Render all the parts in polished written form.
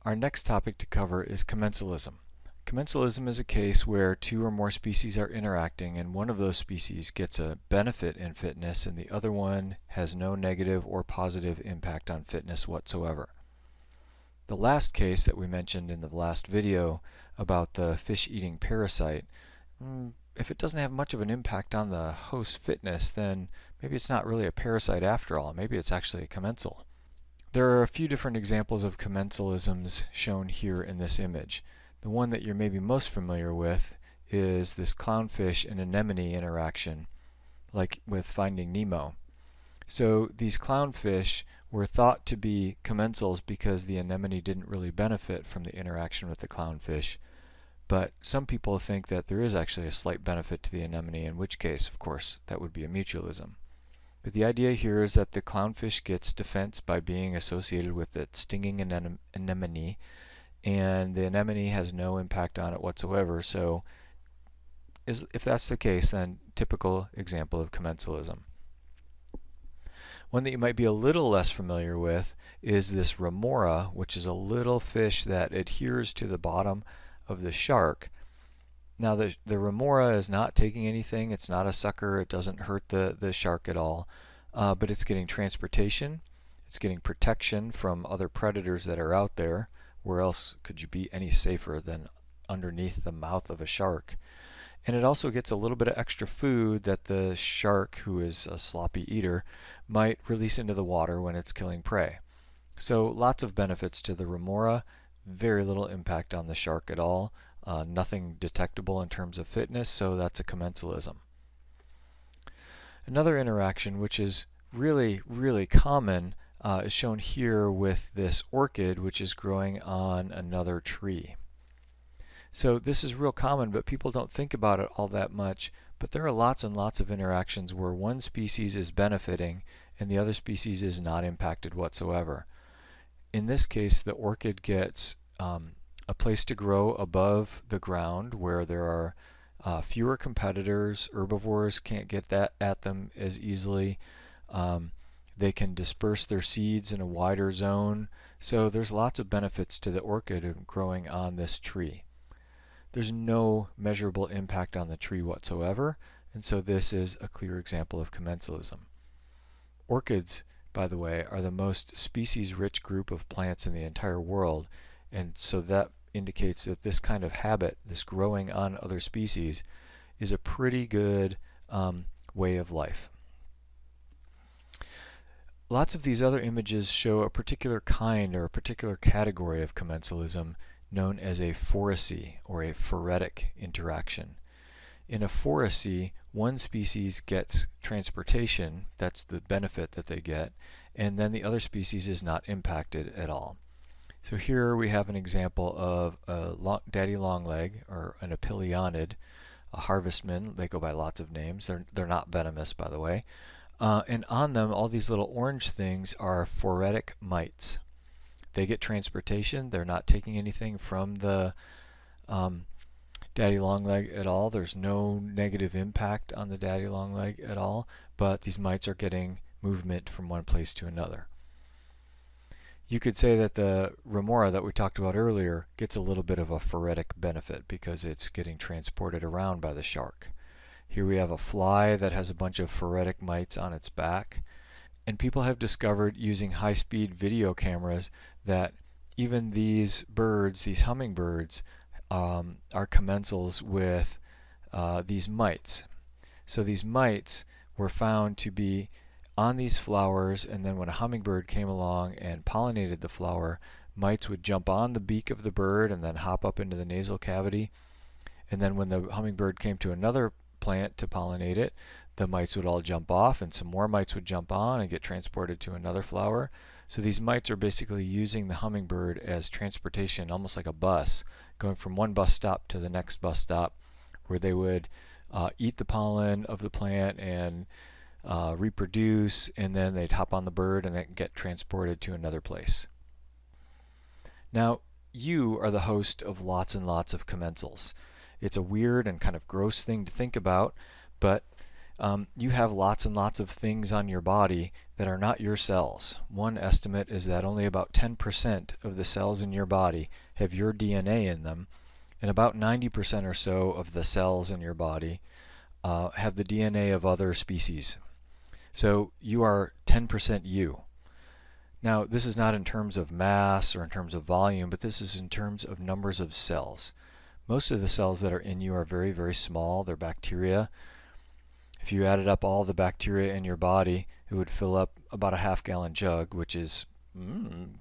Our next topic to cover is commensalism. Commensalism is a case where two or more species are interacting and one of those species gets a benefit in fitness and the other one has no negative or positive impact on fitness whatsoever. The last case that we mentioned in the last video about the fish-eating parasite, if it doesn't have much of an impact on the host's fitness, then maybe it's not really a parasite after all. Maybe it's actually a commensal. There are a few different examples of commensalisms shown here in this image. The one that you're maybe most familiar with is this clownfish and anemone interaction, like with Finding Nemo. So these clownfish were thought to be commensals because the anemone didn't really benefit from the interaction with the clownfish. But some people think that there is actually a slight benefit to the anemone, in which case, of course, that would be a mutualism. But the idea here is that the clownfish gets defense by being associated with that stinging anemone, and the anemone has no impact on it whatsoever. So if that's the case, then typical example of commensalism. One that you might be a little less familiar with is this remora, which is a little fish that adheres to the bottom of the shark. Now the remora is not taking anything, it's not a sucker, it doesn't hurt the shark at all, but it's getting transportation, it's getting protection from other predators that are out there. Where else could you be any safer than underneath the mouth of a shark? And it also gets a little bit of extra food that the shark, who is a sloppy eater, might release into the water when it's killing prey. So lots of benefits to the remora, very little impact on the shark at all. Nothing detectable in terms of fitness, so that's a commensalism. Another interaction which is really common is shown here with this orchid, which is growing on another tree. So this is real common, but people don't think about it all that much. But there are lots and lots of interactions where one species is benefiting and the other species is not impacted whatsoever. In this case, the orchid gets a place to grow above the ground where there are fewer competitors. Herbivores can't get that at them as easily. They can disperse their seeds in a wider zone. So there's lots of benefits to the orchid growing on this tree. There's no measurable impact on the tree whatsoever, and so this is a clear example of commensalism. Orchids, by the way, are the most species-rich group of plants in the entire world, and so that indicates that this kind of habit, this growing on other species, is a pretty good way of life. Lots of these other images show a particular kind or a particular category of commensalism known as a foracy or a phoretic interaction. In a foracy, one species gets transportation, that's the benefit that they get, and then the other species is not impacted at all. So here we have an example of a daddy longleg, or an apilionid, a harvestman. They go by lots of names. They're not venomous, by the way. And on them, all these little orange things are phoretic mites. They get transportation. They're not taking anything from the daddy longleg at all. There's no negative impact on the daddy longleg at all, but these mites are getting movement from one place to another. You could say that the remora that we talked about earlier gets a little bit of a phoretic benefit because it's getting transported around by the shark. Here we have a fly that has a bunch of phoretic mites on its back. And people have discovered using high-speed video cameras that even these birds, these hummingbirds, are commensals with these mites. So these mites were found to be on these flowers, and then when a hummingbird came along and pollinated the flower, mites would jump on the beak of the bird and then hop up into the nasal cavity. And then when the hummingbird came to another plant to pollinate it, the mites would all jump off and some more mites would jump on and get transported to another flower. So these mites are basically using the hummingbird as transportation, almost like a bus, going from one bus stop to the next bus stop, where they would eat the pollen of the plant and reproduce, and then they'd hop on the bird and then get transported to another place. Now, you are the host of lots and lots of commensals. It's a weird and kind of gross thing to think about, but You have lots and lots of things on your body that are not your cells. One estimate is that only about 10% of the cells in your body have your DNA in them, and about 90% or so of the cells in your body have the DNA of other species. So you are 10% you. Now, this is not in terms of mass or in terms of volume, but this is in terms of numbers of cells. Most of the cells that are in you are very, very small. They're bacteria. If you added up all the bacteria in your body, it would fill up about a half-gallon jug, which is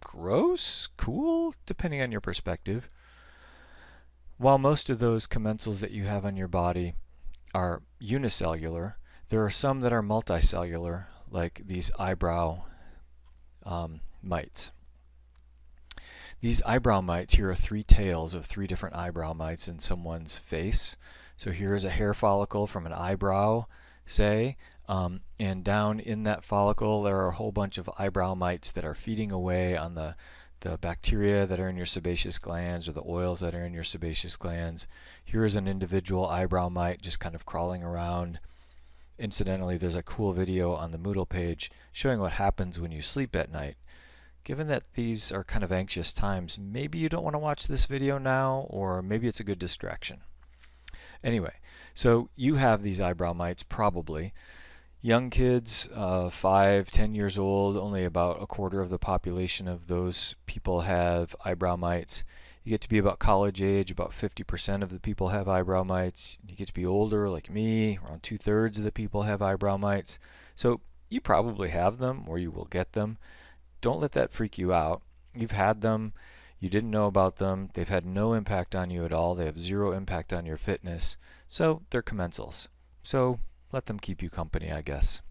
gross, cool, depending on your perspective. While most of those commensals that you have on your body are unicellular, there are some that are multicellular, like these eyebrow mites. These eyebrow mites, here are 3 tails of 3 different eyebrow mites in someone's face. So here is a hair follicle from an eyebrow, say, and down in that follicle there are a whole bunch of eyebrow mites that are feeding away on the bacteria that are in your sebaceous glands or the oils that are in your sebaceous glands. Here is an individual eyebrow mite just kind of crawling around. Incidentally, there's a cool video on the Moodle page showing what happens when you sleep at night. Given that these are kind of anxious times, maybe you don't want to watch this video now, or maybe it's a good distraction. Anyway, so you have these eyebrow mites probably. Young kids, 5, 10 years old, only about a quarter of the population of those people have eyebrow mites. You get to be about college age, about 50% of the people have eyebrow mites. You get to be older, like me, around 2/3 of the people have eyebrow mites. So you probably have them, or you will get them. Don't let that freak you out. You've had them. You didn't know about them. They've had no impact on you at all. They have 0 impact on your fitness. So they're commensals. So let them keep you company, I guess.